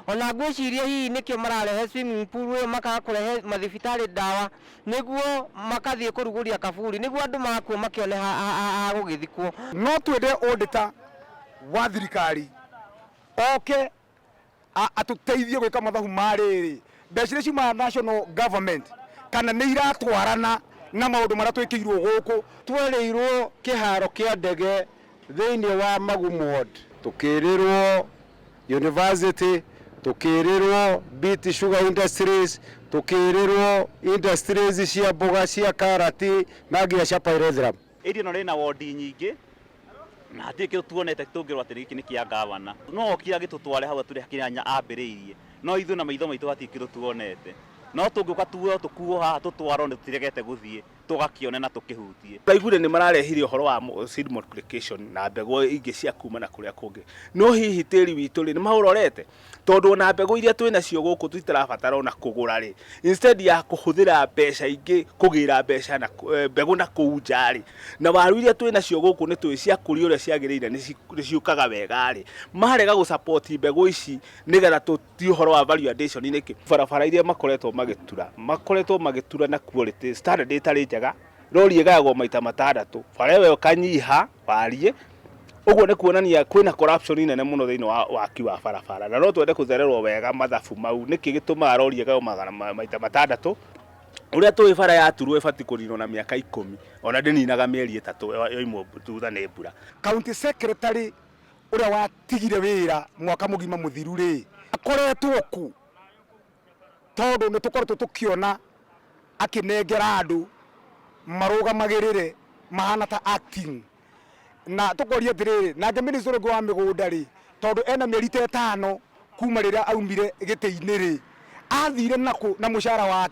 ona ngwiciria hihi nikio mararehe swimming pool makakurehe mathibitari dawa niguo makathie kuruguria kaburi niguo andu makuo makione ha gugithikwo. No twende auditor wa thirikari oke atuteithie gwika mathabu mariri mbeca ciuma national government kana nĩ iratwarana na maundu maria twikirwo guku. Twereirwo kiharo kia ndege thiini wa Magumu Ward, tukirirwo university, tukirirwo Biti Sugar Industries, tukirirwo industries cia mboga cia karati na nginya cia pyrethrum. Ĩrĩa no rĩna wodi nyingĩ na hatirĩ tuonete tũngĩrwo atĩ gĩkĩ nĩ kĩa gavana. No okira gĩtũtware hau atũrĩ hakĩnya ambĩrĩirie no ithuĩ na maitho maitũ hatikĩrwo tuonete. No tũngĩũka tuo tũkuo haha tũtwarwo nĩ tũtiregete gũthiĩ tũgakione na tũkihutie. Raigure nĩ mararehire ũhoro wa seed multiplication na mbegũ ingĩ cia kuma na kũrĩa kũngĩ. No hihi tĩri witũ nĩ maũrorete tondũ ona mbegũ iria twĩ nacio gũkũ tutirabatara ona kũgũra rĩ, instead ya kũhũthĩra mbeca ingĩ kũgĩra mbeca na mbegũ na kũu nja rĩ, na waru iria twĩ nacio gũkũ nĩ twĩ cia kũria ũrĩa ciagĩrĩire nĩ ciũkaga wega rĩ, marega gũ support mbegũ ici nĩgetha tũti ũhoro wa value addition nĩkĩ barabara iria makoretwo magĩtura na quality standard itarĩ njega. Rori igayagwo maita matandatũ bara ĩyo kanyiha warie ũguo nĩ kuonania kwĩna corruption nene mũno thĩinĩ wa waki wa barabara na no twende kũthererwo wega mathabu mau nĩkĩ gĩtũmaga rori igaywo maita matandatũ ũrĩa tũĩ bara yaturwo ĩbati kũninwo na mĩaka 10 ona ndĩninaga mĩeri 3 yoimwo thutha nĩ mbura. County secretary ũrĩa watigire wĩra mwaka mũgima mũthiru rĩ akoretwo ku tondũ nĩ tũkoretwo tũkiona akinengera andu marugamagirire mahana ta acting na tukoria thiriri nake minister ũngĩ wa mĩgũnda rĩ tondu ena mĩeri 5 kuma rĩrĩa aumire gĩtĩ-inĩ rĩ athire na mũcara wake